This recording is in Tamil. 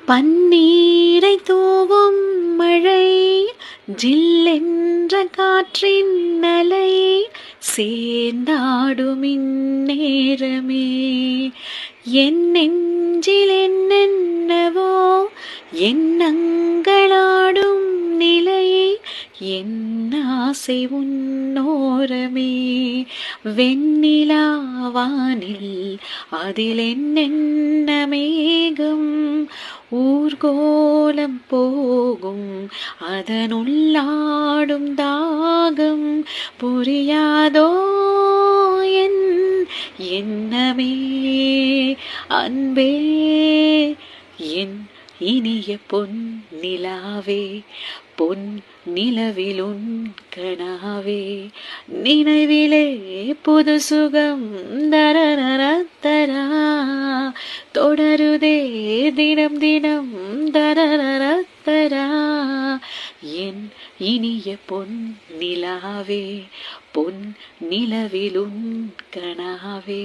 பன்னீரை தூவும் மழை, ஜில்லென்ற காற்றின் அலை, சேர்ந்தாடும் இந்நேரமே. என் நெஞ்சில் என்னென்னவோ எண்ணங்களாடும் நிலை, என் ஆசை உன்னோரமே. வெண்ணிலா வானில் அதில் என்னென்ன மேகம், ஊர்கோலம் போகும் அதனுள்ளாடும் தாகம், புரியாதோ என் எண்ணமே. அன்பே என் இனிய பொன் நிலாவே, பொன் நிலவிலுன் கனாவே, நினைவிலே புது சுகம் தரரரத்தரா, தொடருதே தினம் தினம் தரரரத்தரா. என் இனிய பொன் நிலாவே, பொன் நிலவிலுன் கனாவே.